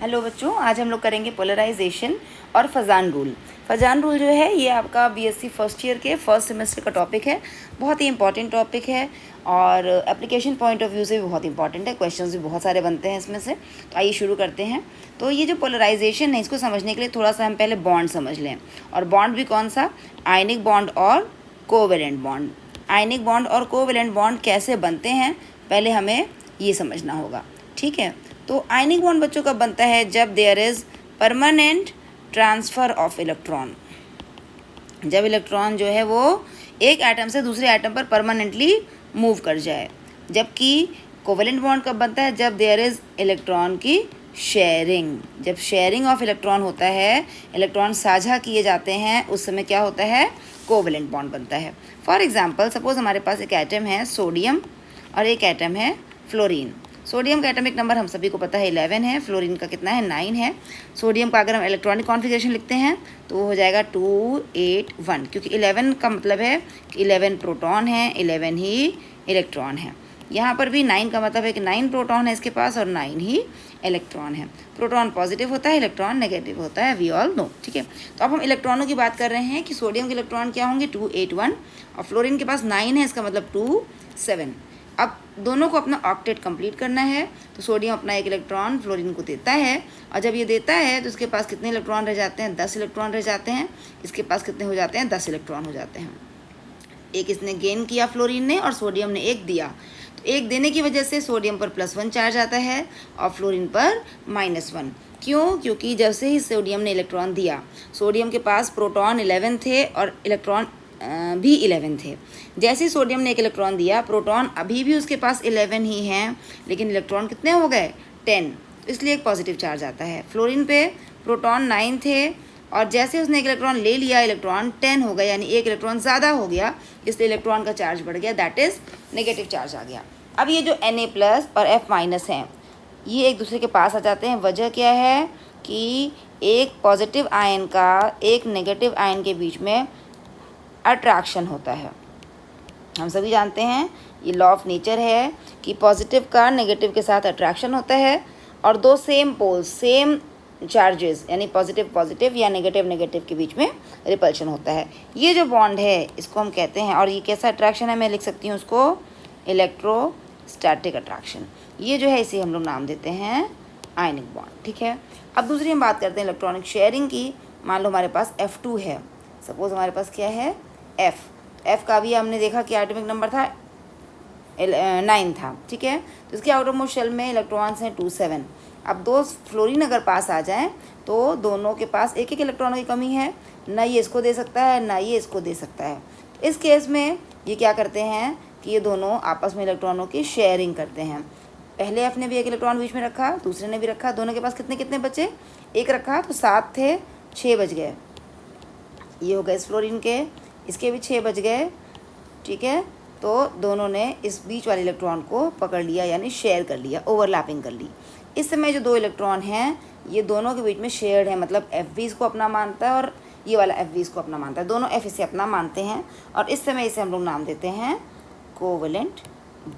Hello बच्चों, आज हम लोग करेंगे पोलराइजेशन और फजान रूल। फजान रूल जो है ये आपका बीएससी फर्स्ट ईयर के फर्स्ट सेमेस्टर का टॉपिक है। बहुत ही इंपॉर्टेंट टॉपिक है और एप्लीकेशन पॉइंट ऑफ व्यू से भी बहुत इंपॉर्टेंट है। क्वेश्चंस भी बहुत सारे बनते हैं इसमें से। तो आइए शुरू करते हैं। तो ये जो पोलराइजेशन है इसको समझने के लिए थोड़ा सा हम पहले बॉन्ड समझ लें। और बॉन्ड भी कौन सा? आयनिक बॉन्ड और कोवेलेंट बॉन्ड। आयनिक बॉन्ड और कोवेलेंट बॉन्ड कैसे बनते हैं पहले हमें ये समझना होगा, ठीक है। तो आयनिक बॉन्ड बच्चों कब बनता है? जब there is permanent transfer of electron. जब इलेक्ट्रॉन जो है वो एक एटम से दूसरे एटम पर परमानेंटली मूव कर जाए। जबकि कोवेलेंट बॉन्ड कब बनता है? जब देयर इज़ इलेक्ट्रॉन की शेयरिंग। जब शेयरिंग ऑफ इलेक्ट्रॉन होता है, इलेक्ट्रॉन साझा किए जाते हैं, उस समय क्या होता है? कोवेलेंट बॉन्ड बनता है। फॉर एग्जांपल सपोज हमारे पास एक एटम है सोडियम और एक एटम है फ्लोरीन। सोडियम का एटॉमिक नंबर हम सभी को पता है 11 है, फ्लोरीन का कितना है? 9 है। सोडियम का अगर हम इलेक्ट्रॉनिक कॉन्फ़िगरेशन लिखते हैं तो वो हो जाएगा 281, क्योंकि 11 का मतलब है कि 11 प्रोटॉन है, 11 ही इलेक्ट्रॉन है। यहाँ पर भी 9 का मतलब है कि 9 प्रोटॉन है इसके पास और 9 ही इलेक्ट्रॉन है। प्रोटॉन पॉजिटिव होता है, इलेक्ट्रॉन नेगेटिव होता है, वी ऑल नो, ठीक है। तो अब हम इलेक्ट्रॉनों की बात कर रहे हैं कि सोडियम के इलेक्ट्रॉन क्या होंगे? 281 और फ्लोरीन के पास 9 है, इसका मतलब 27। अब दोनों को अपना ऑक्टेट कंप्लीट करना है, तो सोडियम अपना एक इलेक्ट्रॉन फ्लोरीन को देता है और जब ये देता है तो उसके पास कितने इलेक्ट्रॉन रह जाते हैं? 10 इलेक्ट्रॉन रह जाते हैं। इसके पास कितने हो जाते हैं? 10 इलेक्ट्रॉन हो जाते हैं। एक इसने गेन किया फ्लोरीन ने और सोडियम ने एक दिया, तो एक देने की वजह से सोडियम पर +1 चार्ज आता है और फ्लोरीन पर -1। क्यों? क्योंकि जब से ही सोडियम ने इलेक्ट्रॉन दिया, सोडियम के पास प्रोटॉन 11 थे और इलेक्ट्रॉन भी 11 थे। जैसे ही सोडियम ने एक इलेक्ट्रॉन दिया, प्रोटॉन अभी भी उसके पास 11 ही हैं, लेकिन इलेक्ट्रॉन कितने हो गए? 10। इसलिए एक पॉजिटिव चार्ज आता है। फ्लोरीन पे प्रोटॉन 9 थे और जैसे उसने एक इलेक्ट्रॉन ले लिया, इलेक्ट्रॉन 10 हो गया, यानी एक इलेक्ट्रॉन ज़्यादा हो गया, इसलिए इलेक्ट्रॉन का चार्ज बढ़ गया, दैट इज़ नेगेटिव चार्ज आ गया। अब ये जो Na+ और F- हैं, ये एक दूसरे के पास आ जाते हैं। वजह क्या है? कि एक पॉजिटिव आयन का एक नेगेटिव आयन के बीच में अट्रैक्शन होता है। हम सभी जानते हैं, ये लॉ ऑफ नेचर है कि पॉजिटिव का नेगेटिव के साथ अट्रैक्शन होता है और दो सेम पोल्स, सेम चार्जेस, यानी पॉजिटिव पॉजिटिव या नेगेटिव नेगेटिव के बीच में रिपल्शन होता है। ये जो बॉन्ड है इसको हम कहते हैं, और ये कैसा अट्रैक्शन है? मैं लिख सकती हूँ उसको इलेक्ट्रोस्टैटिक अट्रैक्शन। ये जो है इसे हम लोग नाम देते हैं आयनिक बॉन्ड, ठीक है। अब दूसरी हम बात करते हैं इलेक्ट्रॉनिक शेयरिंग की। मान लो हमारे पास F2 है, सपोज हमारे पास क्या है? F का भी हमने देखा कि एटॉमिक नंबर था 9 था, ठीक है। तो इसके आउटर मोस्ट शेल में इलेक्ट्रॉन्स हैं 27। अब दो फ्लोरीन अगर पास आ जाएं तो दोनों के पास एक एक इलेक्ट्रॉनों की कमी है, ना ये इसको दे सकता है ना ये इसको दे सकता है। तो इस केस में ये क्या करते हैं कि ये दोनों आपस में इलेक्ट्रॉनों की शेयरिंग करते हैं। पहले F ने भी एक इलेक्ट्रॉन बीच में रखा, दूसरे ने भी रखा, दोनों के पास कितने कितने बचे? एक रखा तो 7 थे, 6 बच गए। ये हो गए इस फ्लोरीन के, इसके भी 6 बच गए, ठीक है। तो दोनों ने इस बीच वाले इलेक्ट्रॉन को पकड़ लिया, यानी शेयर कर लिया, ओवरलैपिंग कर ली। इस समय जो दो इलेक्ट्रॉन हैं ये दोनों के बीच में शेयर्ड है, मतलब F भी इसको अपना मानता है और ये वाला F भी इसको अपना मानता है, दोनों F इसे अपना मानते हैं और इस समय इसे हम लोग नाम देते हैं कोवेलेंट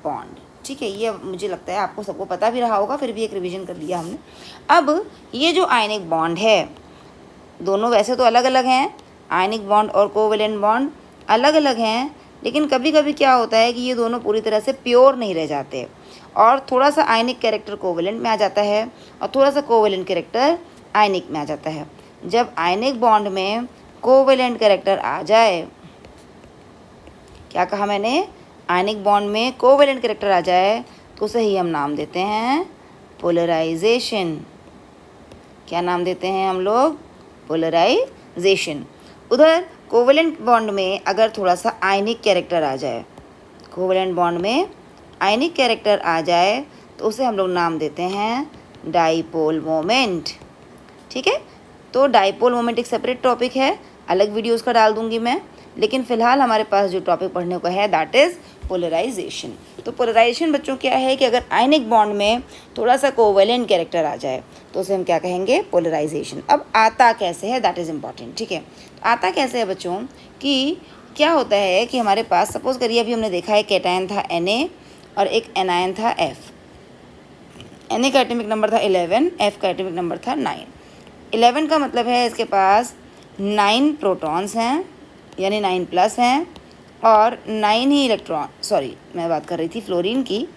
बॉन्ड, ठीक है। ये मुझे लगता है आपको सबको पता भी रहा होगा, फिर भी एक रिविजन कर लिया हमने। अब ये जो आयनिक बॉन्ड है, दोनों वैसे तो अलग अलग हैं, आयनिक बॉन्ड और कोवेलेंट बॉन्ड अलग अलग हैं, लेकिन कभी कभी क्या होता है कि ये दोनों पूरी तरह से प्योर नहीं रह जाते और थोड़ा सा आयनिक कैरेक्टर कोवेलेंट में आ जाता है और थोड़ा सा कोवेलेंट कैरेक्टर आयनिक में आ जाता है। जब आयनिक बॉन्ड में कोवेलेंट कैरेक्टर आ जाए, क्या कहा मैंने? आयनिक बॉन्ड में कोवेलेंट कैरेक्टर आ जाए तो उसे ही हम नाम देते हैं पोलराइजेशन। क्या नाम देते हैं हम लोग? पोलराइजेशन। उधर कोवेलेंट बॉन्ड में अगर थोड़ा सा आयनिक कैरेक्टर आ जाए, कोवेलेंट बॉन्ड में आयनिक कैरेक्टर आ जाए तो उसे हम लोग नाम देते हैं डाइपोल मोमेंट, ठीक है। तो डाइपोल मोमेंट एक सेपरेट टॉपिक है, अलग वीडियो उसका डाल दूंगी मैं, लेकिन फ़िलहाल हमारे पास जो टॉपिक पढ़ने को है दैट इज़ पोलराइजेशन। तो पोलराइजेशन बच्चों क्या है कि अगर आयनिक बॉन्ड में थोड़ा सा कोवेलेंट कैरेक्टर आ जाए तो उसे हम क्या कहेंगे? पोलराइजेशन। अब आता कैसे है दैट इज़ इम्पॉर्टेंट, ठीक है। तो आता कैसे है बच्चों कि क्या होता है कि हमारे पास सपोज करिए अभी हमने देखा है कैटायन था Na और एक एनायन था F। Na का एटॉमिक नंबर था 11, F का एटॉमिक नंबर था 9। 11 का मतलब है इसके पास 9 प्रोटॉन्स हैं, यानी 9 प्लस हैं, और 9 ही इलेक्ट्रॉन, सॉरी मैं बात कर रही थी फ्लोरीन की,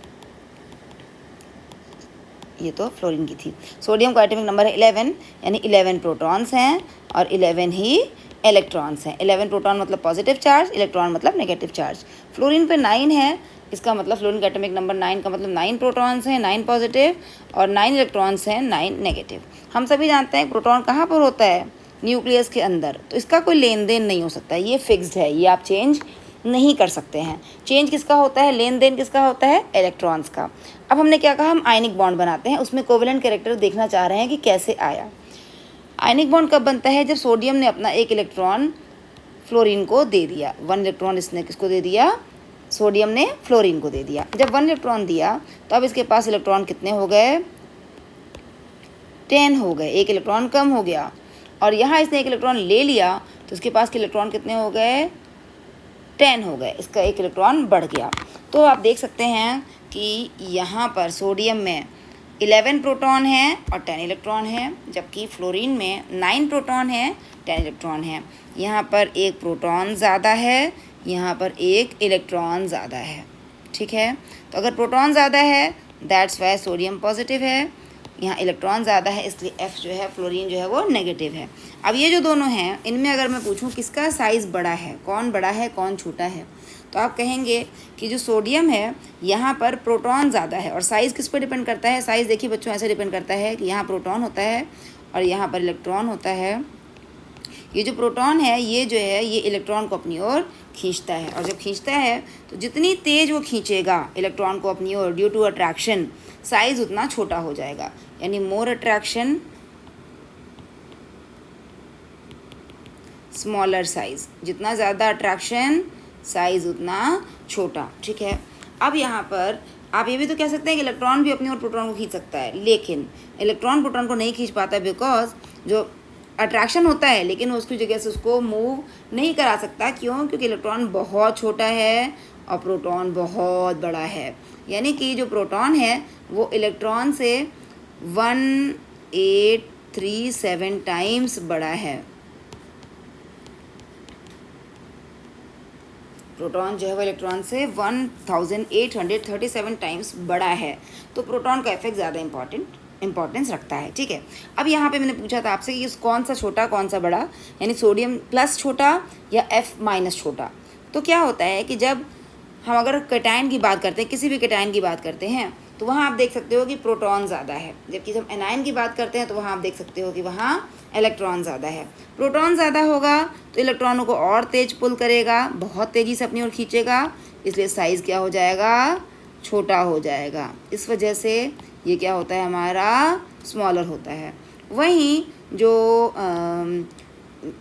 ये तो फ्लोरीन की थी। सोडियम का एटॉमिक नंबर है 11, यानी 11 प्रोटॉन्स हैं और 11 ही इलेक्ट्रॉन्स हैं। 11 प्रोटॉन मतलब पॉजिटिव चार्ज, इलेक्ट्रॉन मतलब नेगेटिव चार्ज। फ्लोरीन पे 9 है, इसका मतलब फ्लोरीन का एटॉमिक नंबर 9 का मतलब 9 प्रोटॉन्स हैं, 9 पॉजिटिव, और 9 इलेक्ट्रॉन्स हैं, 9 नेगेटिव। हम सभी जानते हैं प्रोटॉन कहाँ पर होता है, न्यूक्लियस के अंदर, तो इसका कोई लेन देन नहीं हो सकता, ये फिक्स्ड है, ये आप चेंज नहीं कर सकते हैं। चेंज किसका होता है, लेन देन किसका होता है, इलेक्ट्रॉन्स का। अब हमने क्या कहा, हम आयनिक बॉन्ड बनाते हैं, उसमें कोवेलेंट कैरेक्टर देखना चाह रहे हैं कि कैसे आया। आयनिक बॉन्ड कब बनता है, जब सोडियम ने अपना एक इलेक्ट्रॉन फ्लोरीन को दे दिया। 1 इलेक्ट्रॉन इसने किसको दे दिया, सोडियम ने फ्लोरीन को दे दिया। जब 1 इलेक्ट्रॉन दिया तो अब इसके पास इलेक्ट्रॉन कितने हो गए, 10 हो गए, एक इलेक्ट्रॉन कम हो गया। और यहाँ इसने एक इलेक्ट्रॉन ले लिया तो इसके पास के इलेक्ट्रॉन कितने हो गए, 10 हो गए, इसका एक इलेक्ट्रॉन बढ़ गया। तो आप देख सकते हैं कि यहाँ पर सोडियम में 11 प्रोटॉन हैं और 10 इलेक्ट्रॉन हैं, जबकि फ्लोरीन में 9 प्रोटॉन हैं, 10 इलेक्ट्रॉन हैं। यहाँ पर एक प्रोटॉन ज़्यादा है, यहाँ पर एक इलेक्ट्रॉन ज़्यादा है, ठीक है। तो अगर प्रोटॉन ज़्यादा है दैट्स वाई सोडियम पॉजिटिव है, यहाँ इलेक्ट्रॉन ज़्यादा है इसलिए F जो है फ्लोरीन जो है वो नेगेटिव है। अब ये जो दोनों हैं इनमें अगर मैं पूछूं किसका साइज़ बड़ा है, कौन बड़ा है कौन छोटा है, तो आप कहेंगे कि जो सोडियम है यहाँ पर प्रोटॉन ज़्यादा है। और साइज़ किस पर डिपेंड करता है, साइज़ देखिए बच्चों ऐसे डिपेंड करता है कि यहाँ प्रोटॉन होता है और यहाँ पर इलेक्ट्रॉन होता है। ये जो प्रोटॉन है ये जो है ये इलेक्ट्रॉन को अपनी ओर खींचता है, और जब खींचता है तो जितनी तेज़ वो खींचेगा इलेक्ट्रॉन को अपनी ओर ड्यू टू अट्रैक्शन, साइज़ उतना छोटा हो जाएगा, यानी मोर अट्रैक्शन स्मॉलर साइज़, जितना ज़्यादा अट्रैक्शन साइज़ उतना छोटा, ठीक है। अब यहाँ पर आप ये भी तो कह सकते हैं कि इलेक्ट्रॉन भी अपनी ओर प्रोटॉन को खींच सकता है, लेकिन इलेक्ट्रॉन प्रोटॉन को नहीं खींच पाता बिकॉज जो अट्रैक्शन होता है लेकिन उसकी जगह से उसको मूव नहीं करा सकता। क्यों, क्योंकि इलेक्ट्रॉन बहुत छोटा है और प्रोटॉन बहुत बड़ा है, यानी कि जो प्रोटॉन है वो इलेक्ट्रॉन से 1837 टाइम्स बड़ा है। प्रोटॉन जो है वो इलेक्ट्रॉन से 1837 टाइम्स बड़ा है, तो प्रोटॉन का इफेक्ट ज़्यादा इंपॉर्टेंस रखता है, ठीक है। अब यहाँ पे मैंने पूछा था आपसे कि कौन सा छोटा कौन सा बड़ा, यानी सोडियम प्लस छोटा या F माइनस छोटा। तो क्या होता है कि जब हम अगर कैटायन की बात करते हैं, किसी भी कैटायन की बात करते हैं, तो वहाँ आप देख सकते हो कि प्रोटॉन ज़्यादा है, जबकि जब एनायन की बात करते हैं तो वहाँ आप देख सकते हो कि वहाँ इलेक्ट्रॉन ज़्यादा है। प्रोटॉन ज़्यादा होगा तो इलेक्ट्रॉनों को और तेज पुल करेगा, बहुत तेज़ी से अपनी ओर खींचेगा, इसलिए साइज़ क्या हो जाएगा, छोटा हो जाएगा। इस वजह से ये क्या होता है, हमारा स्मॉलर होता है। वहीं जो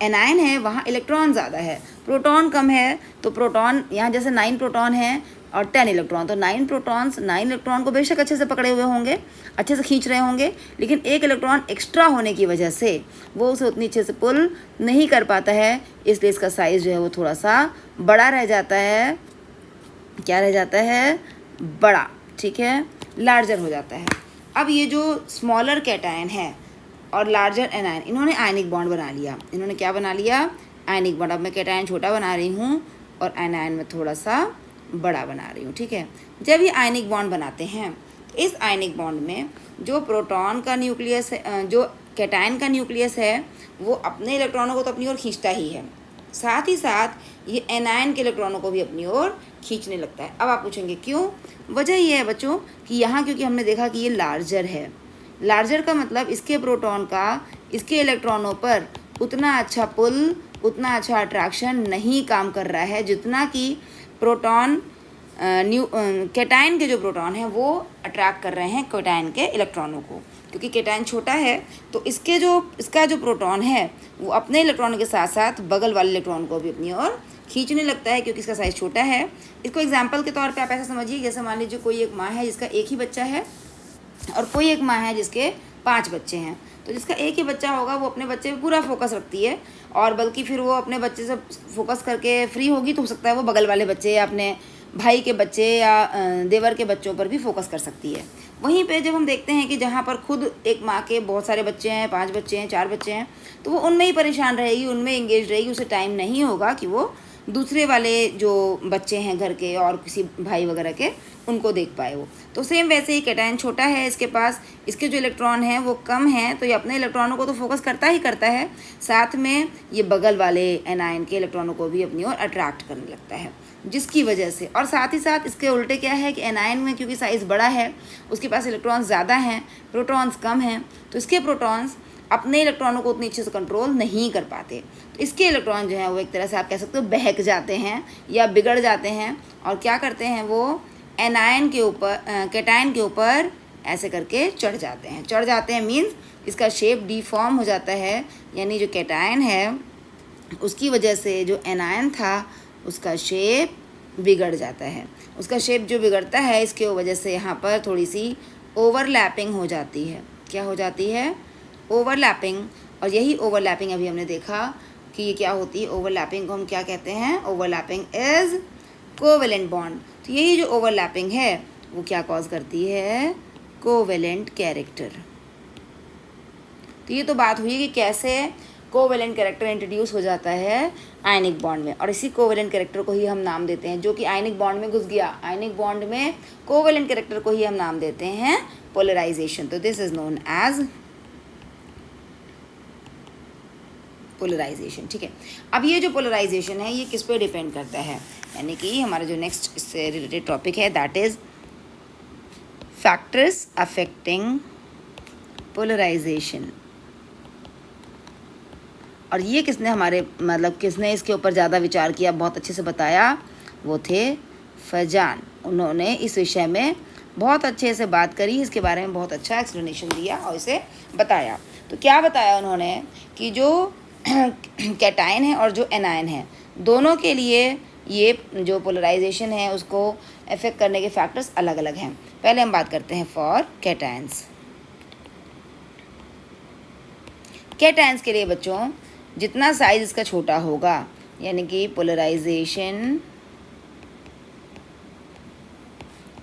एनायन है वहाँ इलेक्ट्रॉन ज़्यादा है, प्रोटॉन कम है, तो प्रोटॉन यहाँ जैसे 9 प्रोटॉन हैं और 10 इलेक्ट्रॉन, तो 9 प्रोटॉन्स 9 इलेक्ट्रॉन को बेशक अच्छे से पकड़े हुए होंगे, अच्छे से खींच रहे होंगे, लेकिन एक इलेक्ट्रॉन एक्स्ट्रा होने की वजह से वो उसे उतनी अच्छे से पुल नहीं कर पाता है, इसलिए इसका साइज़ जो है वो थोड़ा सा बड़ा रह जाता है। क्या रह जाता है, बड़ा, ठीक है, लार्जर हो जाता है। अब ये जो स्मॉलर कैटायन है और लार्जर एनायन, इन्होंने आयनिक बॉन्ड बना लिया। इन्होंने क्या बना लिया, आयनिक बॉन्ड। अब मैं कैटायन छोटा बना रही हूँ और एनायन में थोड़ा सा बड़ा बना रही हूँ, ठीक है। जब ये आयनिक बॉन्ड बनाते हैं तो इस आयनिक बॉन्ड में जो प्रोटॉन का न्यूक्लियस है, जो कैटायन का न्यूक्लियस है, वो अपने इलेक्ट्रॉनों को तो अपनी ओर खींचता ही है, साथ ही साथ ये एनायन के इलेक्ट्रॉनों को भी अपनी ओर खींचने लगता है। अब आप पूछेंगे क्यों, वजह ये है बच्चों कि यहाँ क्योंकि हमने देखा कि ये लार्जर है। लार्जर का मतलब इसके प्रोटॉन का इसके इलेक्ट्रॉनों पर उतना अच्छा पुल, उतना अच्छा अट्रैक्शन नहीं काम कर रहा है जितना कि प्रोटॉन कैटायन के जो प्रोटॉन हैं वो अट्रैक्ट कर रहे हैं कैटायन के इलेक्ट्रॉनों को। क्योंकि कैटायन छोटा है तो इसका जो प्रोटॉन है वो अपने इलेक्ट्रॉन के साथ साथ बगल वाले इलेक्ट्रॉन को भी अपनी ओर खींचने लगता है, क्योंकि इसका साइज़ छोटा है। इसको एग्जाम्पल के तौर पे आप ऐसा समझिए, जैसे मान लीजिए कोई एक माँ है जिसका एक ही बच्चा है और कोई एक माँ है जिसके 5 बच्चे हैं, तो जिसका एक ही बच्चा होगा वो अपने बच्चे पे पूरा फोकस रखती है, और बल्कि फिर वो अपने बच्चे से फोकस करके फ्री होगी तो हो सकता है वो बगल वाले बच्चे या अपने भाई के बच्चे या देवर के बच्चों पर भी फोकस कर सकती है। वहीं पे जब हम देखते हैं कि जहाँ पर खुद एक माँ के बहुत सारे बच्चे हैं, 5 बच्चे हैं, 4 बच्चे हैं, तो वो उनमें ही परेशान रहेगी, उनमें एंगेज रहेगी, उसे टाइम नहीं होगा कि वो दूसरे वाले जो बच्चे हैं घर के और किसी भाई वगैरह के, उनको देख पाए वो। तो सेम वैसे ही कैटायन छोटा है इसके पास, इसके जो इलेक्ट्रॉन हैं वो कम हैं, तो ये अपने इलेक्ट्रॉनों को तो फोकस करता ही करता है, साथ में ये बगल वाले एनायन के इलेक्ट्रॉनों को भी अपनी ओर अट्रैक्ट करने लगता है, जिसकी वजह से। और साथ ही साथ इसके उल्टे क्या है कि एनायन में क्योंकि साइज़ बड़ा है, उसके पास इलेक्ट्रॉन्स ज़्यादा हैं, प्रोटॉन्स कम हैं, तो इसके प्रोटॉन्स अपने इलेक्ट्रॉनों को उतनी अच्छे से कंट्रोल नहीं कर पाते। तो इसके इलेक्ट्रॉन जो हैं वो एक तरह से आप कह सकते हो बहक जाते हैं या बिगड़ जाते हैं, और क्या करते हैं वो एनायन के ऊपर, कैटायन के ऊपर ऐसे करके चढ़ जाते हैं मीन्स इसका शेप डिफॉर्म हो जाता है, यानी जो कैटायन है उसकी वजह से जो एनायन था उसका शेप बिगड़ जाता है। उसका शेप जो बिगड़ता है इसके वजह से यहाँ पर थोड़ी सी ओवरलैपिंग हो जाती है। क्या हो जाती है? ओवरलैपिंग। और यही ओवरलैपिंग अभी हमने देखा कि ये क्या होती है। ओवरलैपिंग को हम क्या कहते हैं? Overlapping is covalent bond. तो यही जो ओवरलैपिंग है वो क्या कॉज करती है? Covalent character. तो ये तो बात हुई कि कैसे कोवेलेंट कैरेक्टर इंट्रोड्यूस हो जाता है आयनिक बॉन्ड में, और इसी कोवेलेंट कैरेक्टर को ही हम नाम देते हैं, जो कि आयनिक बॉन्ड में घुस गया। आयनिक बॉन्ड में कोवेलेंट कैरेक्टर को ही हम नाम देते हैं पोलराइजेशन। तो this is known as polarisation. ठीक है, अब ये जो पोलराइजेशन है ये किस पे डिपेंड करता है, यानी कि हमारा जो नेक्स्ट इससे रिलेटेड टॉपिक है that is factors affecting polarisation. और ये किसने हमारे किसने इसके ऊपर ज़्यादा विचार किया, बहुत अच्छे से बताया, वो थे फजान। उन्होंने इस विषय में बहुत अच्छे से बात करी, इसके बारे में बहुत अच्छा एक्सप्लेनेशन दिया और इसे बताया। तो क्या बताया उन्होंने कि जो कैटायन है और जो एनायन है, दोनों के लिए ये जो पोलराइजेशन है उसको अफेक्ट करने के फैक्टर्स अलग अलग हैं। पहले हम बात करते हैं फॉर कैटायंस। कैटायंस के लिए बच्चों जितना साइज इसका छोटा होगा, यानी कि polarisation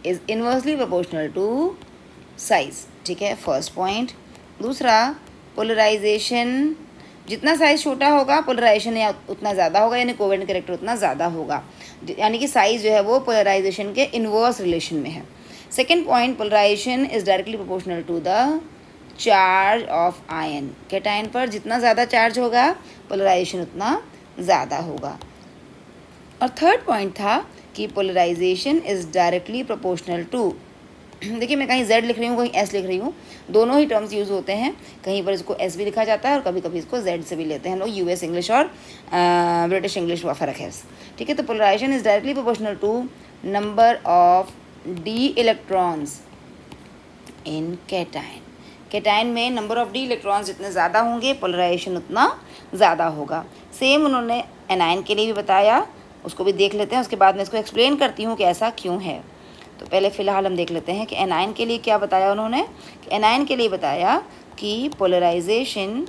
is inversely proportional to size. ठीक है, फर्स्ट पॉइंट। दूसरा, पोलराइजेशन जितना साइज छोटा होगा पोलराइजेशन या उतना ज़्यादा होगा, यानी कोवेलेंट कैरेक्टर उतना ज़्यादा होगा, यानी कि साइज जो है वो पोलराइजेशन के इनवर्स रिलेशन में है। Second point, polarisation is directly proportional to the charge of ion. Cation पर जितना ज़्यादा चार्ज होगा पोलराइजेशन उतना ज़्यादा होगा। और थर्ड पॉइंट था कि polarisation is directly proportional to, देखिए मैं कहीं Z लिख रही हूँ कहीं S लिख रही हूँ, दोनों ही टर्म्स यूज़ होते हैं। कहीं पर इसको S भी लिखा जाता है और कभी कभी इसको Z से भी लेते हैं हम लोग। US इंग्लिश और ब्रिटिश इंग्लिश का फ़र्क है। ठीक है, तो polarisation is directly proportional to number of D electrons in cation. Cation में नंबर ऑफ D इलेक्ट्रॉन्स जितने ज़्यादा होंगे पोलराइजेशन उतना ज़्यादा होगा। सेम उन्होंने एनायन के लिए भी बताया, उसको भी देख लेते हैं, उसके बाद मैं इसको एक्सप्लेन करती हूँ कि ऐसा क्यों है। तो पहले फ़िलहाल हम देख लेते हैं कि एनायन के लिए क्या बताया उन्होंने। एनायन के लिए बताया कि पोलराइजेशन,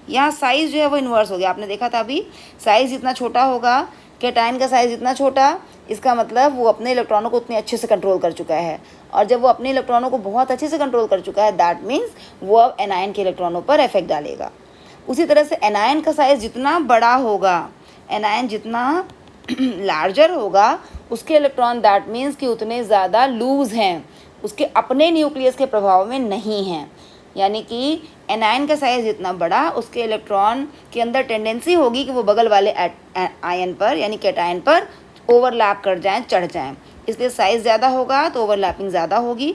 यहाँ साइज़ जो है वो इन्वर्स हो गया। आपने देखा था अभी, साइज़ जितना छोटा होगा, कैटायन का साइज़ जितना छोटा, इसका मतलब वो अपने इलेक्ट्रॉनों को उतने अच्छे से कंट्रोल कर चुका है। और जब वो अपने इलेक्ट्रॉनों को बहुत अच्छे से कंट्रोल कर चुका है, दैट मीन्स वो अब एनायन के इलेक्ट्रॉनों पर इफेक्ट डालेगा। उसी तरह से एनायन का साइज़ जितना बड़ा होगा, एनायन जितना लार्जर होगा, उसके इलेक्ट्रॉन दैट मीन्स कि उतने ज़्यादा लूज़ हैं, उसके अपने न्यूक्लियस के प्रभाव में नहीं हैं। यानी कि एनायन का साइज़ जितना बड़ा, उसके इलेक्ट्रॉन के अंदर टेंडेंसी होगी कि वो बगल वाले आयन पर यानी कैटायन पर ओवरलैप कर जाएं, चढ़ जाएं। इसलिए साइज़ ज़्यादा होगा तो ओवरलैपिंग ज़्यादा होगी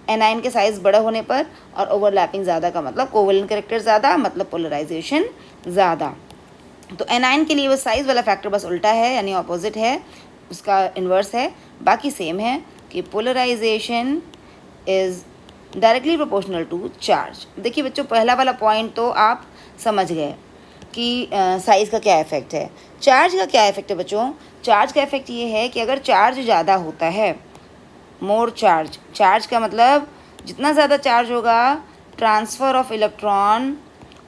एनायन के साइज़ बड़ा होने पर, और ओवरलैपिंग ज़्यादा का मतलब कोवेलेंट कैरेक्टर ज़्यादा, मतलब पोलराइजेशन ज़्यादा। तो एनायन के लिए वो साइज़ वाला फैक्टर बस उल्टा है, यानी ऑपोजिट है, उसका इन्वर्स है। बाकी सेम है कि polarisation is directly proportional to charge. देखिए बच्चों, पहला वाला पॉइंट तो आप समझ गए कि साइज़ का क्या इफ़ेक्ट है। चार्ज का क्या इफ़ेक्ट है बच्चों? चार्ज का इफ़ेक्ट ये है कि अगर चार्ज ज़्यादा होता है, मोर चार्ज, चार्ज का मतलब जितना ज़्यादा चार्ज होगा ट्रांसफ़र ऑफ इलेक्ट्रॉन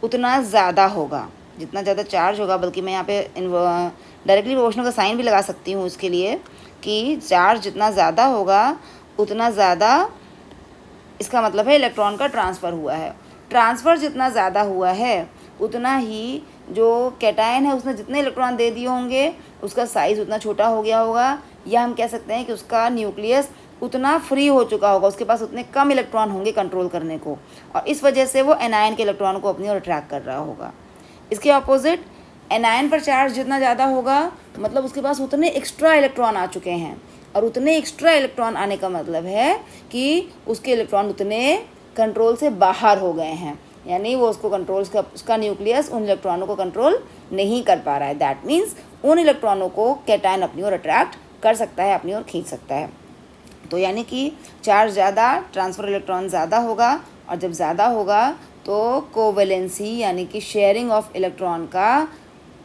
उतना ज़्यादा होगा। जितना ज़्यादा चार्ज होगा, बल्कि मैं यहाँ पे डायरेक्टली प्रोपोर्शनल का साइन भी लगा सकती हूँ उसके लिए, कि चार्ज जितना ज़्यादा होगा उतना ज़्यादा इसका मतलब है इलेक्ट्रॉन का ट्रांसफ़र हुआ है। ट्रांसफ़र जितना ज़्यादा हुआ है उतना ही जो कैटायन है उसने जितने इलेक्ट्रॉन दे दिए होंगे उसका साइज़ उतना छोटा हो गया होगा, या हम कह सकते हैं कि उसका न्यूक्लियस उतना फ्री हो चुका होगा, उसके पास उतने कम इलेक्ट्रॉन होंगे कंट्रोल करने को, और इस वजह से वो एनायन के इलेक्ट्रॉन को अपनी ओर अट्रैक्ट कर रहा होगा। इसके अपोजिट एनायन पर चार्ज जितना ज़्यादा होगा मतलब उसके पास उतने एक्स्ट्रा इलेक्ट्रॉन आ चुके हैं, और उतने एक्स्ट्रा इलेक्ट्रॉन आने का मतलब है कि उसके इलेक्ट्रॉन उतने कंट्रोल से बाहर हो गए हैं, यानी वो उसको कंट्रोल उसका न्यूक्लियस उन इलेक्ट्रॉनों को कंट्रोल नहीं कर पा रहा है। दैट मीन्स उन इलेक्ट्रॉनों को कैटायन अपनी ओर अट्रैक्ट कर सकता है, अपनी ओर खींच सकता है। तो यानी कि चार्ज ज़्यादा, ट्रांसफ़र इलेक्ट्रॉन ज़्यादा होगा, और जब ज़्यादा होगा तो कोवेलेंसी यानी कि शेयरिंग ऑफ इलेक्ट्रॉन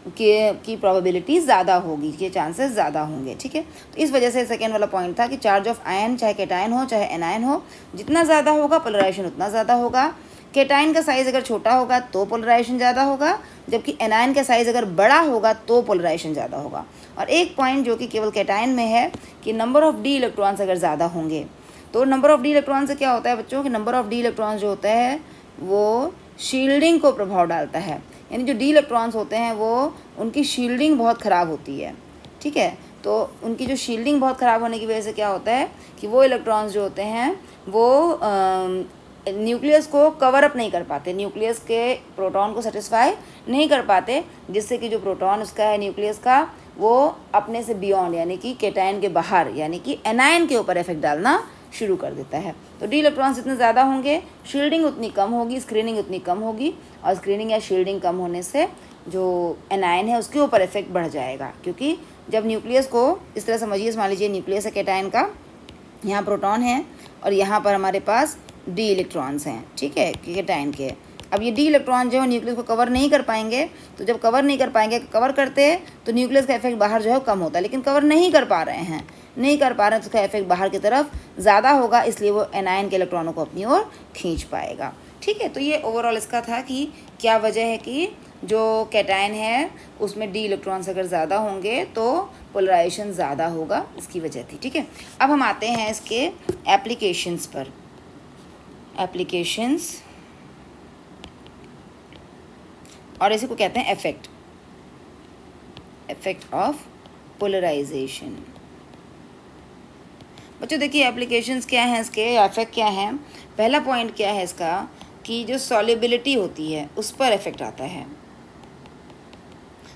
की प्रोबेबिलिटी ज़्यादा होगी, के चांसेस ज़्यादा होंगे। ठीक है, तो इस वजह से सेकेंड वाला पॉइंट था कि चार्ज ऑफ आयन चाहे कैटायन हो चाहे एनायन हो, जितना ज़्यादा होगा पोलराइजेशन उतना ज़्यादा होगा। कैटायन का साइज़ अगर छोटा होगा तो पोलराइजेशन ज़्यादा होगा, जबकि एनायन का साइज़ अगर बड़ा होगा तो पोलराइजेशन ज़्यादा होगा। और एक पॉइंट जो कि केवल कैटायन में है कि नंबर ऑफ़ डी इलेक्ट्रॉन्स अगर ज़्यादा होंगे, तो नंबर ऑफ़ डी इलेक्ट्रॉन से क्या होता है बच्चों कि नंबर ऑफ़ डी इलेक्ट्रॉन्स जो होता है वो शील्डिंग को प्रभाव डालता है, यानी जो डी इलेक्ट्रॉन्स होते हैं वो उनकी शील्डिंग बहुत ख़राब होती है। ठीक है, तो उनकी जो शील्डिंग बहुत ख़राब होने की वजह से क्या होता है कि वो इलेक्ट्रॉन्स जो होते हैं वो न्यूक्लियस को कवर अप नहीं कर पाते, न्यूक्लियस के प्रोटॉन को सेटिस्फाई नहीं कर पाते, जिससे कि जो प्रोटॉन उसका है न्यूक्लियस का वो अपने से बियॉन्ड यानी कि कैटायन के बाहर यानी कि एनायन के ऊपर इफेक्ट डालना शुरू कर देता है। तो डी इलेक्ट्रॉन्स जितने ज़्यादा होंगे शील्डिंग उतनी कम होगी, स्क्रीनिंग उतनी कम होगी, और स्क्रीनिंग या शील्डिंग कम होने से जो एनायन है उसके ऊपर इफेक्ट बढ़ जाएगा। क्योंकि जब न्यूक्लियस को इस तरह समझिए, मान लीजिए न्यूक्लियस है कैटायन का, यहाँ प्रोटॉन है और यहाँ पर हमारे पास डी इलेक्ट्रॉन्स हैं। ठीक है, कैटायन के। अब ये डी इलेक्ट्रॉन जो है न्यूक्लियस को कवर नहीं कर पाएंगे, तो जब कवर नहीं कर पाएंगे, कवर करते हैं तो न्यूक्लियस का इफेक्ट बाहर जो है कम होता है, लेकिन कवर नहीं कर पा रहे हैं तो उसका इफेक्ट बाहर की तरफ ज़्यादा होगा, इसलिए वो एनायन के इलेक्ट्रॉनों को अपनी ओर खींच पाएगा। ठीक है, तो ये ओवरऑल इसका था कि क्या वजह है कि जो कैटायन है उसमें डी इलेक्ट्रॉन्स अगर ज़्यादा होंगे तो पोलराइजेशन ज़्यादा होगा, इसकी वजह थी। ठीक है, अब हम आते हैं इसके एप्लीकेशंस पर। एप्लीकेशंस और इसी को कहते हैं इफेक्ट ऑफ पोलराइजेशन। बच्चों देखिए एप्लीकेशंस क्या हैं इसके, इफेक्ट क्या हैं। पहला पॉइंट क्या है इसका कि जो सॉल्युबिलिटी होती है उस पर इफेक्ट आता है।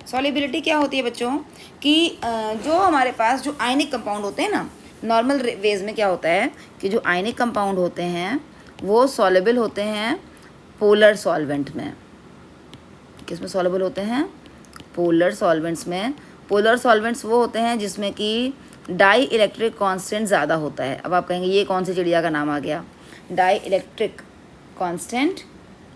सॉल्युबिलिटी क्या होती है बच्चों कि जो हमारे पास जो आयनिक कंपाउंड होते हैं ना, नॉर्मल वेज में क्या होता है कि जो आयनिक कंपाउंड होते हैं वो सॉल्युबल होते हैं पोलर सॉल्वेंट में। किस में सॉल्युबल होते हैं? पोलर सॉल्वेंट्स में। पोलर सॉल्वेंट्स वो होते हैं जिसमें कि डाई इलेक्ट्रिक कांस्टेंट ज़्यादा होता है। अब आप कहेंगे ये कौन सी चिड़िया का नाम आ गया? डाई इलेक्ट्रिक कांस्टेंट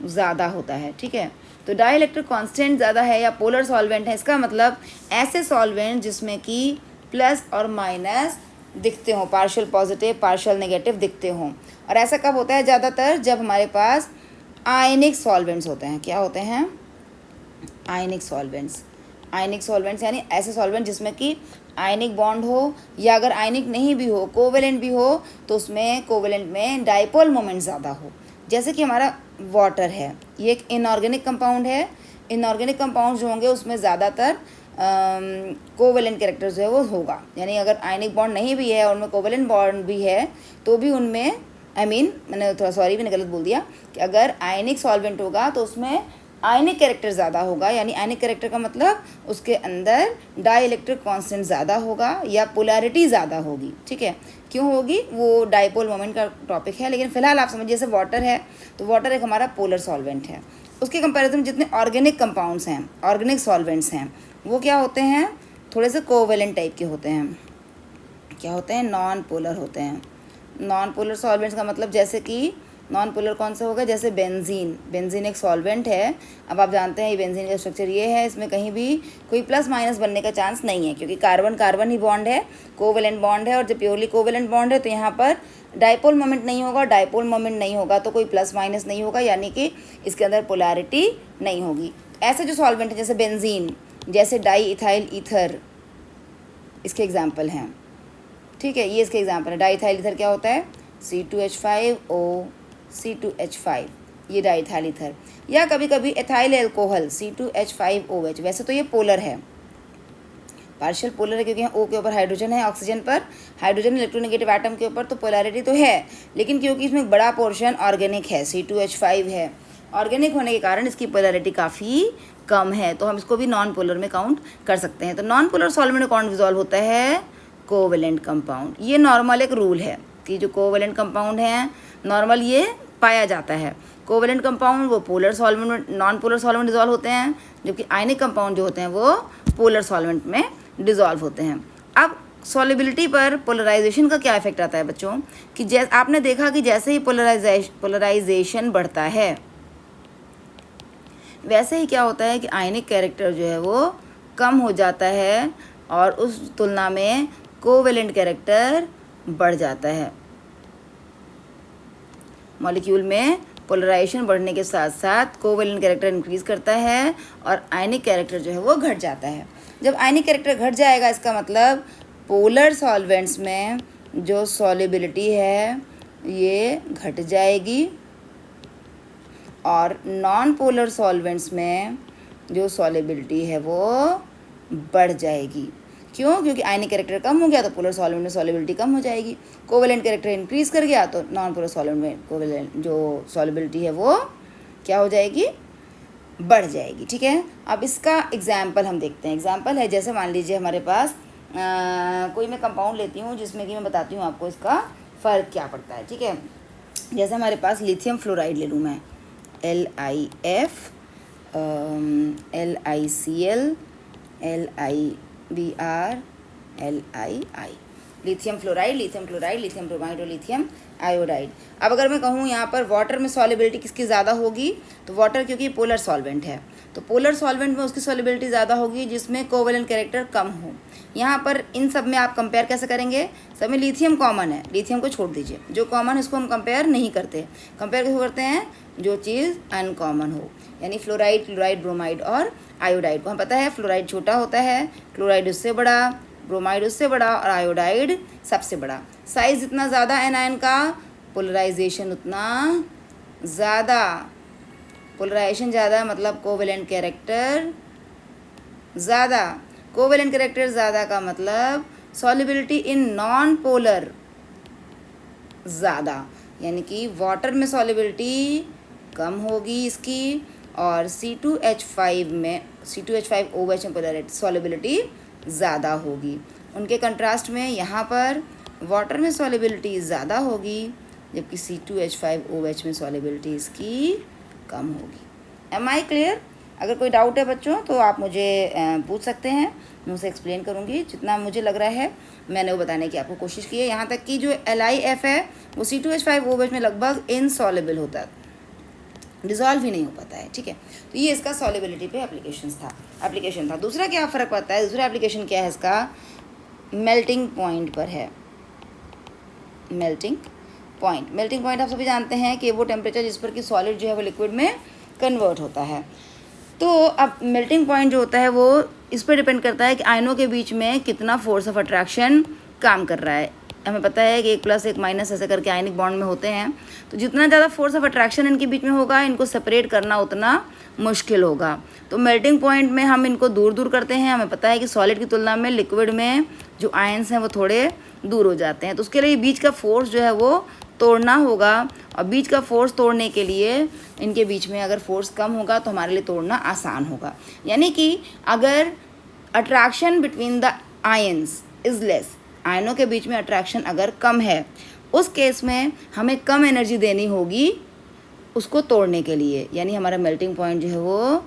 ज़्यादा होता है। ठीक है, तो डाई इलेक्ट्रिक कांस्टेंट ज़्यादा है या पोलर सॉल्वेंट है, इसका मतलब ऐसे सॉल्वेंट जिसमें कि प्लस और माइनस दिखते हों, पार्शियल पॉजिटिव पार्शियल नेगेटिव दिखते हों। और ऐसा कब होता है? ज़्यादातर जब हमारे पास आयनिक सॉल्वेंट्स होते हैं। क्या होते हैं? आयनिक सॉल्वेंट्स। आयनिक सॉल्वेंट्स यानी ऐसे सॉल्वेंट जिसमें कि आयनिक बॉन्ड हो, या अगर आयनिक नहीं भी हो, कोवेलेंट भी हो, तो उसमें कोवेलेंट में डाइपोल मोमेंट ज़्यादा हो। जैसे कि हमारा वाटर है, ये एक इनऑर्गेनिक कंपाउंड है। इनऑर्गेनिक कंपाउंड जो होंगे उसमें ज़्यादातर कोवेलेंट कैरेक्टर जो है वो होगा, यानी अगर आयनिक बॉन्ड नहीं भी है और उनमें कोवेलेंट बॉन्ड भी है तो भी उनमें मैंने थोड़ा सॉरी मैंने गलत बोल दिया कि अगर आयनिक सॉल्वेंट होगा तो उसमें आयनिक कैरेक्टर ज़्यादा होगा, यानी आयनिक कैरेक्टर का मतलब उसके अंदर डाई इलेक्ट्रिक कांस्टेंट ज़्यादा होगा या पोलैरिटी ज़्यादा होगी। ठीक है, क्यों होगी वो डाइपोल मोमेंट का टॉपिक है, लेकिन फिलहाल आप समझिए जैसे वाटर है तो वाटर एक हमारा पोलर सॉल्वेंट है। उसके कंपैरिजन में जितने ऑर्गेनिक कंपाउंड्स हैं, ऑर्गेनिक सॉल्वेंट्स हैं, वो क्या होते हैं? थोड़े से कोवेलेंट टाइप के होते हैं। क्या होते हैं? नॉन पोलर होते हैं। नॉन पोलर सॉल्वेंट्स का मतलब जैसे कि नॉन पोलर कौन सा होगा? जैसे बेंजीन। बेंजीन एक सॉल्वेंट है। अब आप जानते हैं ये बेंजीन का स्ट्रक्चर ये है, इसमें कहीं भी कोई प्लस माइनस बनने का चांस नहीं है, क्योंकि कार्बन कार्बन ही बॉन्ड है, कोवेलेंट बॉन्ड है। और जब प्योरली कोवेलेंट बॉन्ड है तो यहाँ पर डाइपोल मोमेंट नहीं होगा। डाइपोल मोमेंट नहीं होगा तो कोई प्लस माइनस नहीं होगा, यानी कि इसके अंदर पोलैरिटी नहीं होगी। ऐसे जो सॉल्वेंट है जैसे बेंजीन, जैसे डाई इथाइल ईथर, इसके एग्जाम्पल हैं। ठीक है, ये इसके एग्जाम्पल है। डाईइथाइल ईथर क्या होता है? C2H5O C2H5, ये डाईइथाइल ईथर। या कभी कभी एथाइल एल्कोहल C2H5OH, वैसे तो ये पोलर है, पार्शियल पोलर है क्योंकि यहाँ O के ऊपर हाइड्रोजन है, ऑक्सीजन पर हाइड्रोजन इलेक्ट्रोनेगेटिव एटम के ऊपर, तो पोलैरिटी तो है, लेकिन क्योंकि इसमें एक बड़ा पोर्शन ऑर्गेनिक है, C2H5 है, ऑर्गेनिक होने के कारण इसकी पोलैरिटी काफ़ी कम है, तो हम इसको भी नॉन पोलर में काउंट कर सकते हैं। तो नॉन पोलर सॉल्वेंट में कौन डिजॉल्व होता है? Covalent compound. ये नॉर्मल एक रूल है कि जो कोवेलेंट कंपाउंड है नॉर्मल ये पाया जाता है। कोवेलेंट कंपाउंड वो पोलर सॉल्वेंट में, नॉन पोलर सॉल्वेंट डिजॉल्व होते हैं, जबकि आयनिक कंपाउंड जो होते हैं वो पोलर सॉल्वेंट में डिजॉल्व होते हैं। अब सॉल्युबिलिटी पर पोलराइजेशन का क्या इफेक्ट आता है बच्चों? कि जैसे आपने देखा कि जैसे ही पोलराइजेशन बढ़ता है वैसे ही क्या होता है कि आयनिक कैरेक्टर जो है वो कम हो जाता है और उस तुलना में कोवेलेंट कैरेक्टर बढ़ जाता है। मॉलिक्यूल में पोलराइजेशन बढ़ने के साथ साथ कोवेलेंट कैरेक्टर इंक्रीज करता है और आयनिक कैरेक्टर जो है वो घट जाता है। जब आयनिक कैरेक्टर घट जाएगा इसका मतलब पोलर सॉल्वेंट्स में जो सॉल्युबिलिटी है ये घट जाएगी और नॉन पोलर सॉल्वेंट्स में जो सॉल्युबिलिटी है वो बढ़ जाएगी। क्यों? क्योंकि आयनिक कैरेक्टर कम हो गया तो पोलर सॉल्वेंट में सॉल्युबिलिटी कम हो जाएगी, कोवेलेंट कैरेक्टर इंक्रीज कर गया तो नॉन पोलर सॉल्वेंट में कोवेलेंट जो सॉल्युबिलिटी है वो क्या हो जाएगी? बढ़ जाएगी। ठीक है, अब इसका एग्जाम्पल हम देखते हैं। एग्जाम्पल है जैसे मान लीजिए हमारे पास कोई मैं कंपाउंड लेती हूँ जिसमें कि मैं बताती हूँ आपको इसका फ़र्क क्या पड़ता है। ठीक है, जैसे हमारे पास लिथियम फ्लोराइड ले लूँ मैं, LiF LiCl LiBr Lii, lithium fluoride, lithium chloride, lithium bromide और लिथियम आयोडाइड। अब अगर मैं कहूँ यहाँ पर वाटर में सॉल्युबिलिटी किसकी ज़्यादा होगी, तो वाटर क्योंकि पोलर सॉल्वेंट है तो पोलर सॉल्वेंट में उसकी सॉल्युबिलिटी ज़्यादा होगी जिसमें कोवेलेंट कैरेक्टर कम हो। यहाँ पर इन सब में आप कंपेयर कैसे करेंगे? सब में लिथियम कॉमन है, लिथियम को छोड़ दीजिए, जो कॉमन है उसको हम कंपेयर नहीं करते। कंपेयर क्यों करते हैं? जो चीज़ अनकॉमन हो, यानी फ्लोराइड, क्लोराइड, ब्रोमाइड और आयोडाइड को हम पता है फ्लोराइड छोटा होता है, क्लोराइड उससे बड़ा, ब्रोमाइड उससे बड़ा और आयोडाइड सबसे बड़ा। साइज जितना ज़्यादा एनायन का पोलराइजेशन उतना ज़्यादा, पोलराइजेशन ज़्यादा मतलब कोवेलेंट कैरेक्टर ज़्यादा, कोवेलेंट कैरेक्टर ज़्यादा का मतलब सॉल्युबिलिटी इन नॉन पोलर ज़्यादा, यानी कि वाटर में सॉल्युबिलिटी कम होगी इसकी और C2H5 में C2H5OH में पोलैरिटी सॉल्युबिलिटी ज़्यादा होगी। उनके कंट्रास्ट में यहाँ पर वाटर में सॉल्युबिलिटी ज़्यादा होगी जबकि C2H5OH में सॉल्युबिलिटी इसकी कम होगी। Am I clear? अगर कोई डाउट है बच्चों तो आप मुझे पूछ सकते हैं, मैं उसे एक्सप्लेन करूँगी। जितना मुझे लग रहा है मैंने वो बताने की आपको कोशिश की है। यहाँ तक कि जो LiF है वो C2H5OH में लगभग इनसॉल्युबल होता है, डिज़ोल्व ही नहीं हो पाता है। ठीक है, तो ये इसका सॉल्युबिलिटी पे एप्लीकेशन था। दूसरा क्या फ़र्क पड़ता है? दूसरा एप्लीकेशन क्या है इसका? मेल्टिंग पॉइंट पर है। मेल्टिंग पॉइंट आप सभी जानते हैं कि वो टेम्परेचर जिस पर कि सॉलिड जो है वो लिक्विड में कन्वर्ट होता है। तो अब मेल्टिंग पॉइंट जो होता है वो इस पर डिपेंड करता है कि आयनों के बीच में कितना फोर्स ऑफ अट्रैक्शन काम कर रहा है। हमें पता है कि 1 + 1 - ऐसे करके आयनिक बॉन्ड में होते हैं, तो जितना ज़्यादा फोर्स ऑफ अट्रैक्शन इनके बीच में होगा इनको सेपरेट करना उतना मुश्किल होगा। तो मेल्टिंग पॉइंट में हम इनको दूर दूर करते हैं। हमें पता है कि सॉलिड की तुलना में लिक्विड में जो आयंस हैं वो थोड़े दूर हो जाते हैं, तो उसके लिए बीच का फोर्स जो है वो तोड़ना होगा और बीच का फोर्स तोड़ने के लिए इनके बीच में अगर फोर्स कम होगा तो हमारे लिए तोड़ना आसान होगा। यानी कि अगर attraction between the ions is less, आयनों के बीच में अट्रैक्शन अगर कम है, उस केस में हमें कम एनर्जी देनी होगी उसको तोड़ने के लिए, यानी हमारा मेल्टिंग पॉइंट जो है वो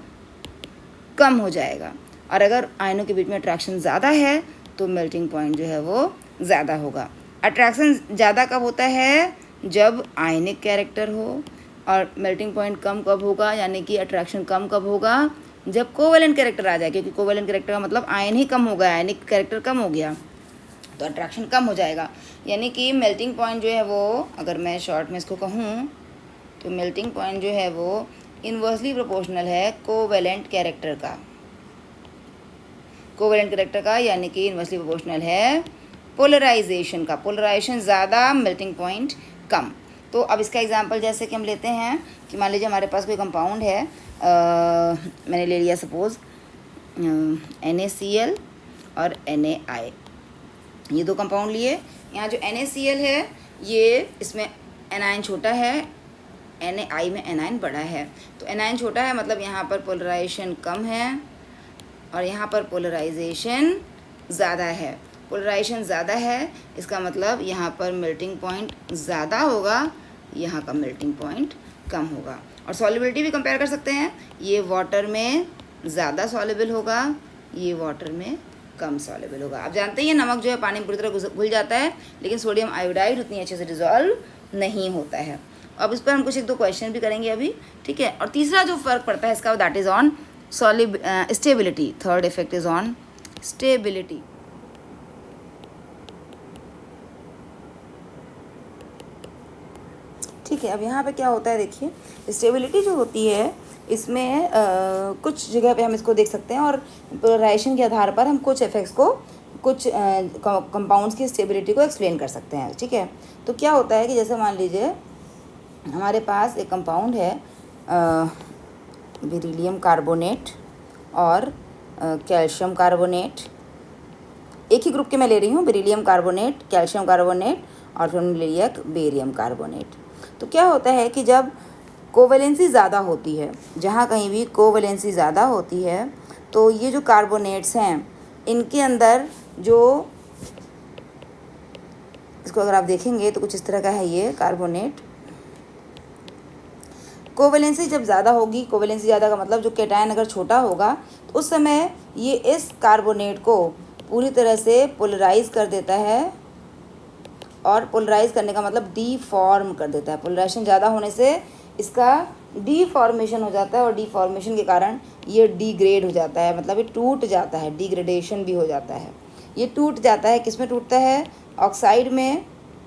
कम हो जाएगा। और अगर आयनों के बीच में अट्रैक्शन ज़्यादा है तो मेल्टिंग पॉइंट जो है वो ज़्यादा होगा। अट्रैक्शन ज़्यादा कब होता है? जब आयनिक कैरेक्टर हो, और मेल्टिंग पॉइंट कम कब होगा, यानी कि अट्रैक्शन कम कब होगा? जब कोवेलेंट कैरेक्टर आ जाए, क्योंकि कोवेलेंट कैरेक्टर का मतलब आयन ही कम हो गया, आयनिक कैरेक्टर कम हो गया तो अट्रैक्शन कम हो जाएगा। यानी कि मेल्टिंग पॉइंट जो है वो, अगर मैं शॉर्ट में इसको कहूँ तो मेल्टिंग पॉइंट जो है वो इन्वर्सली प्रोपोर्शनल है कोवेलेंट कैरेक्टर का, यानी कि इन्वर्सली प्रोपोर्शनल है पोलराइजेशन का, पोलराइजेशन ज़्यादा, मेल्टिंग पॉइंट कम। तो अब इसका एग्जांपल जैसे कि हम लेते हैं कि मान लीजिए हमारे पास कोई कंपाउंड है, मैंने ले लिया सपोज़ NaCl और Na, ये दो कंपाउंड लिए। यहाँ जो NaCl है ये, इसमें एनायन छोटा है, Na में एनायन बड़ा है। तो एनायन छोटा है मतलब यहाँ पर पोलराइजेशन कम है और यहाँ पर पोलराइजेशन ज़्यादा है। पोलराइजेशन ज़्यादा है इसका मतलब यहाँ पर मेल्टिंग पॉइंट ज़्यादा होगा, यहाँ का मेल्टिंग पॉइंट कम होगा। और सॉल्युबिलिटी भी कंपेयर कर सकते हैं, ये वाटर में ज़्यादा सॉल्युबल होगा, ये वाटर में कम सॉल्युबल होगा। आप जानते हैं नमक जो है पानी में पूरी तरह घुल जाता है, लेकिन सोडियम आयोडाइड उतनी अच्छे से डिज़ोल्व नहीं होता है। अब इस पर हम कुछ एक दो क्वेश्चन भी करेंगे अभी, ठीक है। और तीसरा जो फ़र्क पड़ता है इसका, that is on stability. Third effect is on stability. ठीक है, अब यहाँ पे क्या होता है देखिए, स्टेबिलिटी जो होती है इसमें कुछ जगह पे हम इसको देख सकते हैं और पोलराइजेशन के आधार पर हम कुछ इफेक्ट्स को, कुछ कंपाउंड्स की स्टेबिलिटी को एक्सप्लेन कर सकते हैं, ठीक है। तो क्या होता है कि जैसे मान लीजिए हमारे पास एक कंपाउंड है बेरिलियम कार्बोनेट और कैल्शियम कार्बोनेट, एक ही ग्रुप के मैं ले रही हूँ, बेरिलियम कार्बोनेट, कैल्शियम कार्बोनेट और फिर हमने ले लिया बेरियम कार्बोनेट। तो क्या होता है कि जब कोवेलेंसी ज़्यादा होती है, जहाँ कहीं भी कोवेलेंसी ज़्यादा होती है, तो ये जो कार्बोनेट्स हैं इनके अंदर जो, इसको अगर आप देखेंगे तो कुछ इस तरह का है ये कार्बोनेट। कोवेलेंसी जब ज़्यादा होगी, कोवेलेंसी ज़्यादा का मतलब जो कैटायन अगर छोटा होगा तो उस समय ये इस कार्बोनेट को पूरी तरह से पोलराइज कर देता है, और पोलराइज करने का मतलब डीफॉर्म कर देता है। पोलराइजेशन ज़्यादा होने से इसका डीफॉर्मेशन हो जाता है और डीफॉर्मेशन के कारण ये डीग्रेड हो जाता है, मतलब ये टूट जाता है, डिग्रेडेशन भी हो जाता है। ये टूट जाता है, किस में टूटता है? ऑक्साइड में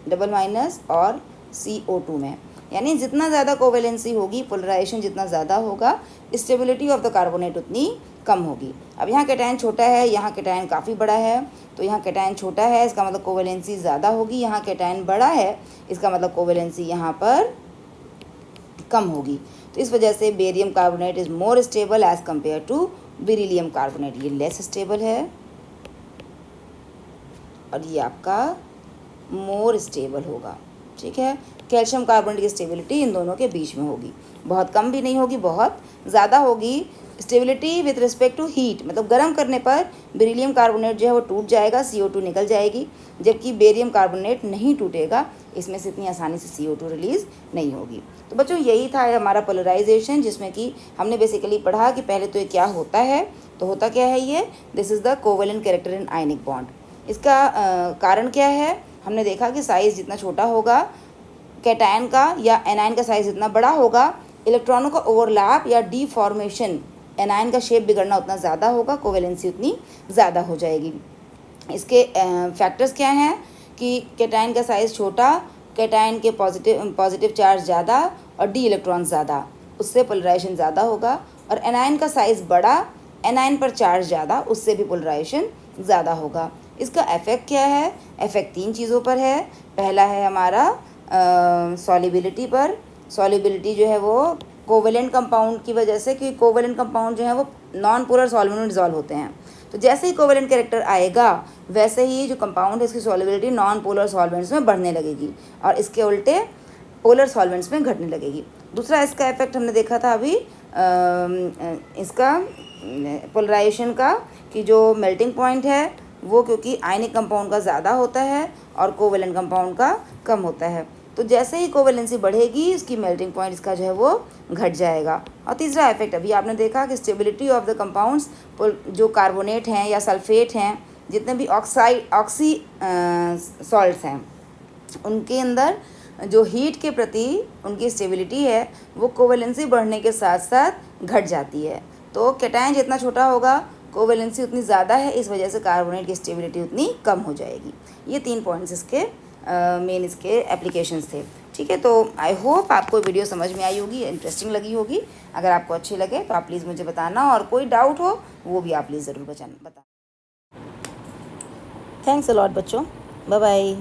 डबल माइनस और CO2 में। यानी जितना ज़्यादा कोवेलेंसी होगी, पोलराइजेशन जितना ज़्यादा होगा, स्टेबिलिटी ऑफ द कार्बोनेट उतनी कम होगी। अब यहाँ कैटायन छोटा है, यहाँ कैटायन काफ़ी बड़ा है, तो यहाँ कैटायन छोटा है इसका मतलब कोवेलेंसी ज़्यादा होगी, यहाँ कैटायन बड़ा है इसका मतलब कोवेलेंसी यहाँ पर कम होगी। तो इस वजह से barium carbonate is more stable as compare to beryllium carbonate. ये लेस स्टेबल है और ये आपका मोर स्टेबल होगा, ठीक है। कैल्शियम कार्बोनेट की स्टेबिलिटी इन दोनों के बीच में होगी, बहुत कम भी नहीं होगी, बहुत ज़्यादा होगी। Stability with respect to heat, मतलब गर्म करने पर बेरिलियम कार्बोनेट जो है वो टूट जाएगा, CO2 निकल जाएगी, जबकि बेरियम कार्बोनेट नहीं टूटेगा, इसमें से इतनी आसानी से CO2 रिलीज़ नहीं होगी। तो बच्चों यही था हमारा पोलराइजेशन, जिसमें कि हमने बेसिकली पढ़ा कि पहले तो ये क्या होता है। तो होता क्या है ये, this is the covalent character in ionic bond. इसका कारण क्या है, हमने देखा कि साइज़ जितना छोटा होगा कैटायन का या एनायन का साइज़ जितना बड़ा होगा, इलेक्ट्रॉनों का ओवरलैप या डीफॉर्मेशन, एनायन का शेप बिगड़ना उतना ज़्यादा होगा, कोवेलेंसी उतनी ज़्यादा हो जाएगी। इसके फैक्टर्स क्या हैं कि कैटायन का साइज़ छोटा, कैटायन के पॉजिटिव चार्ज ज़्यादा और डी इलेक्ट्रॉन ज़्यादा, उससे पोलराइजेशन ज़्यादा होगा। और एनायन का साइज़ बड़ा, एनायन पर चार्ज ज़्यादा, उससे भी पोलराइजेशन ज़्यादा होगा। इसका इफेक्ट क्या है? इफेक्ट 3 चीज़ों पर है। पहला है हमारा सॉल्युबिलिटी पर। सॉल्युबिलिटी जो है वो कोवेलेंट कंपाउंड की वजह से, क्योंकि कोवेलेंट कंपाउंड जो है वो नॉन पोलर सॉल्वेंट में डिजॉल्व होते हैं, तो जैसे ही कोवेलेंट कैरेक्टर आएगा वैसे ही जो कंपाउंड है इसकी सॉल्युबिलिटी नॉन पोलर सॉल्वेंट्स में बढ़ने लगेगी और इसके उल्टे पोलर सॉल्वेंट्स में घटने लगेगी। दूसरा इसका इफेक्ट हमने देखा था अभी इसका पोलराइजेशन का, कि जो मेल्टिंग पॉइंट है वो क्योंकि आयनिक कंपाउंड का ज़्यादा होता है और कोवेलेंट कंपाउंड का कम होता है, तो जैसे ही कोवेलेंसी बढ़ेगी इसकी मेल्टिंग पॉइंट इसका जो है वो घट जाएगा। और तीसरा इफेक्ट अभी आपने देखा कि स्टेबिलिटी ऑफ द कंपाउंड्स, जो कार्बोनेट हैं या सल्फेट हैं, जितने भी ऑक्सी सॉल्ट्स हैं, उनके अंदर जो हीट के प्रति उनकी स्टेबिलिटी है वो कोवेलेंसी बढ़ने के साथ साथ घट जाती है। तो कैटायन जितना छोटा होगा कोवेलेंसी उतनी ज़्यादा है, इस वजह से कार्बोनेट की स्टेबिलिटी उतनी कम हो जाएगी। ये 3 पॉइंट्स इसके मेन इसके एप्लीकेशंस थे, ठीक है। तो आई होप आपको वीडियो समझ में आई होगी, इंटरेस्टिंग लगी होगी। अगर आपको अच्छी लगे तो आप प्लीज़ मुझे बताना, और कोई डाउट हो वो भी आप प्लीज़ ज़रूर बता। थैंक्स अ लॉट बच्चों। Bye bye.